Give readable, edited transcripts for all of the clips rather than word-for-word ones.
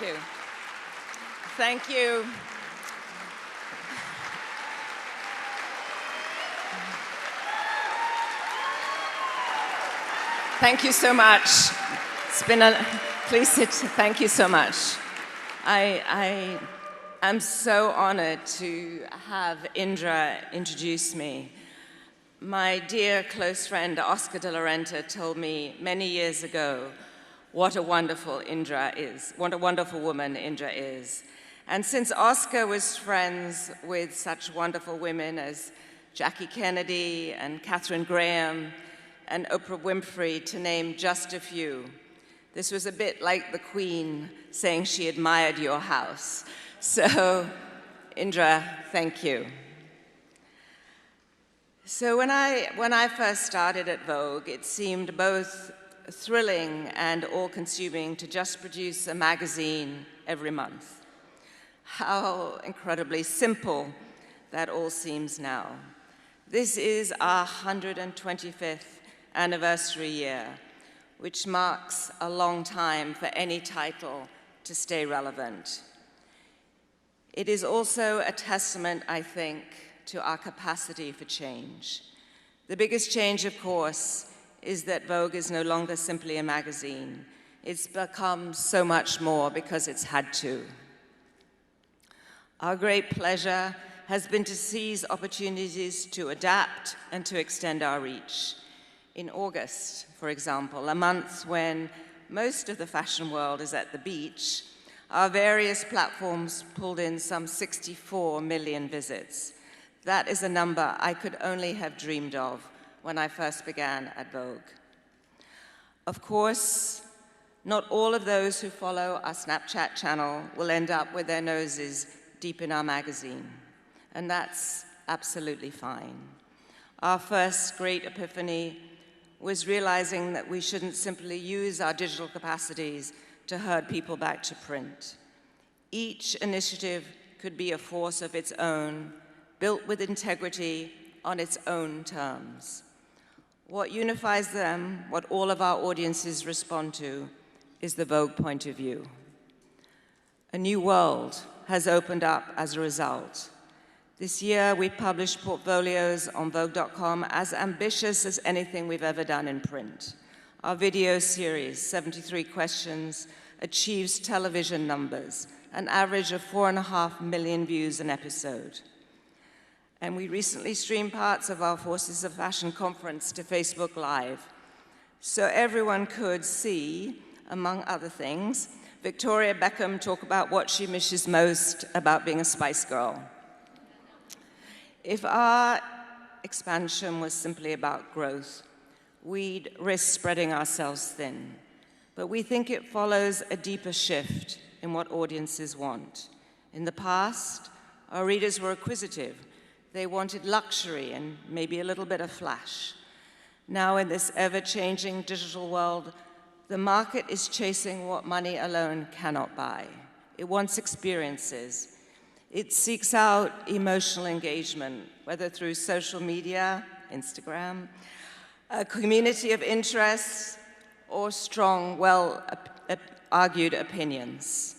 you. Thank you. Thank you so much. It's been a, please sit, thank you so much. I am so honored to have Indra introduce me. My dear close friend, Oscar de la Renta, told me many years ago what a wonderful Indra is, what a wonderful woman Indra is. And since Oscar was friends with such wonderful women as Jackie Kennedy and Katharine Graham and Oprah Winfrey, to name just a few, this was a bit like the Queen saying she admired your house. So, Indra, thank you. So when I first started at Vogue, it seemed both thrilling and all-consuming to just produce a magazine every month. How incredibly simple that all seems now. This is our 125th anniversary year, which marks a long time for any title to stay relevant. It is also a testament, I think, to our capacity for change. The biggest change, of course, is that Vogue is no longer simply a magazine. It's become so much more because it's had to. Our great pleasure has been to seize opportunities to adapt and to extend our reach. In August, for example, a month when most of the fashion world is at the beach, our various platforms pulled in some 64 million visits. That is a number I could only have dreamed of when I first began at Vogue. Of course, not all of those who follow our Snapchat channel will end up with their noses deep in our magazine, and that's absolutely fine. Our first great epiphany was realizing that we shouldn't simply use our digital capacities to herd people back to print. Each initiative could be a force of its own, built with integrity on its own terms. What unifies them, what all of our audiences respond to, is the Vogue point of view. A new world has opened up as a result. This year, we published portfolios on Vogue.com as ambitious as anything we've ever done in print. Our video series, 73 Questions, achieves television numbers, an average of 4.5 million views an episode. And we recently streamed parts of our Forces of Fashion conference to Facebook Live, so everyone could see, among other things, Victoria Beckham talk about what she misses most about being a Spice Girl. If our expansion was simply about growth, we'd risk spreading ourselves thin. But we think it follows a deeper shift in what audiences want. In the past, our readers were acquisitive. They wanted luxury and maybe a little bit of flash. Now, in this ever-changing digital world, the market is chasing what money alone cannot buy. It wants experiences. It seeks out emotional engagement, whether through social media, Instagram, a community of interests, or strong, well-argued opinions.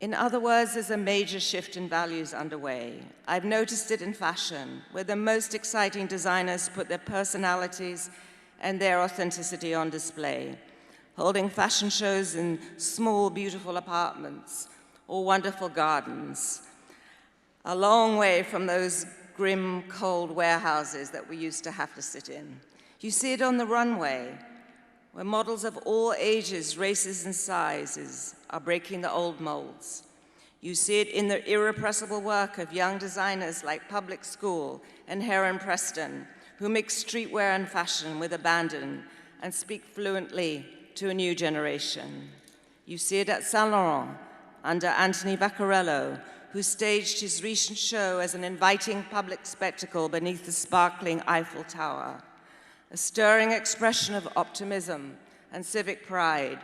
In other words, there's a major shift in values underway. I've noticed it in fashion, where the most exciting designers put their personalities and their authenticity on display, holding fashion shows in small, beautiful apartments or wonderful gardens, a long way from those grim, cold warehouses that we used to have to sit in. You see it on the runway, where models of all ages, races, and sizes are breaking the old molds. You see it in the irrepressible work of young designers like Public School and Heron Preston, who mix streetwear and fashion with abandon and speak fluently to a new generation. You see it at Saint Laurent under Anthony Vaccarello, who staged his recent show as an inviting public spectacle beneath the sparkling Eiffel Tower, a stirring expression of optimism and civic pride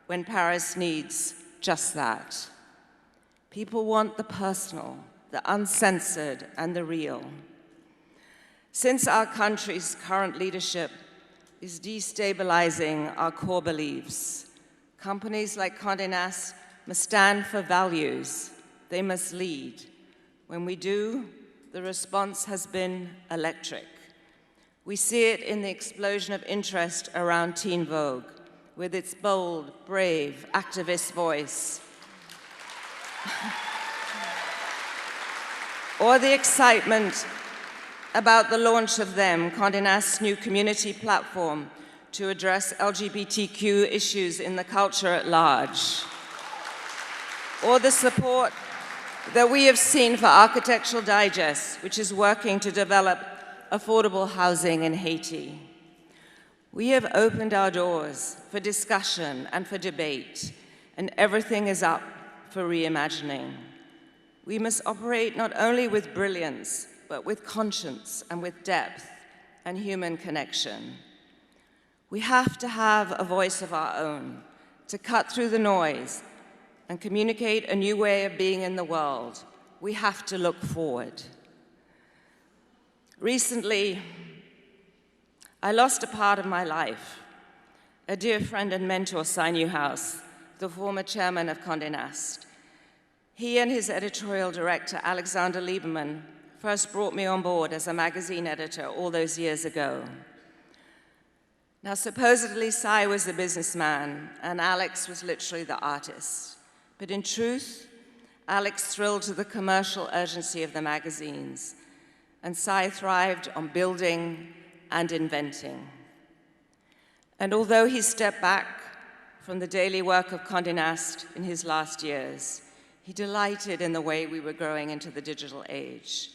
when Paris needs just that. People want the personal, the uncensored, and the real. Since our country's current leadership is destabilizing our core beliefs, Companies like Condé Nast must stand for values. They must lead. When we do, the response has been electric. We see it in the explosion of interest around Teen Vogue, with its bold, brave, activist voice. Or the excitement about the launch of them, Condé Nast's new community platform to address LGBTQ issues in the culture at large. Or the support that we have seen for Architectural Digest, which is working to develop affordable housing in Haiti. We have opened our doors for discussion and for debate, and everything is up for reimagining. We must operate not only with brilliance, but with conscience and with depth and human connection. We have to have a voice of our own to cut through the noise and communicate a new way of being in the world. We have to look forward. Recently, I lost a part of my life. A dear friend and mentor, Cy Newhouse, the former chairman of Condé Nast. He and his editorial director, Alexander Lieberman, first brought me on board as a magazine editor all those years ago. Now, supposedly, Cy was the businessman, and Alex was literally the artist. But in truth, Alex thrilled to the commercial urgency of the magazines, and Cy thrived on building and inventing. And although he stepped back from the daily work of Condé Nast in his last years, he delighted in the way we were growing into the digital age.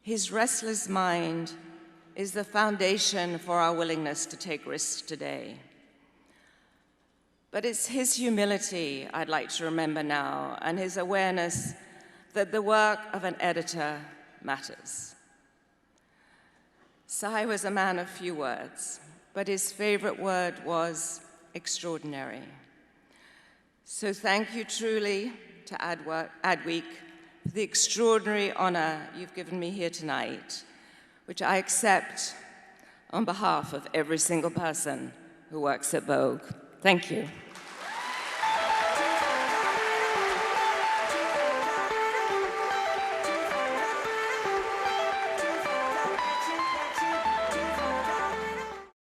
His restless mind is the foundation for our willingness to take risks today. But it's his humility I'd like to remember now, and his awareness that the work of an editor matters. Cy was a man of few words, but his favorite word was extraordinary. So thank you truly to Adweek for the extraordinary honor you've given me here tonight, which I accept on behalf of every single person who works at Vogue. Thank you.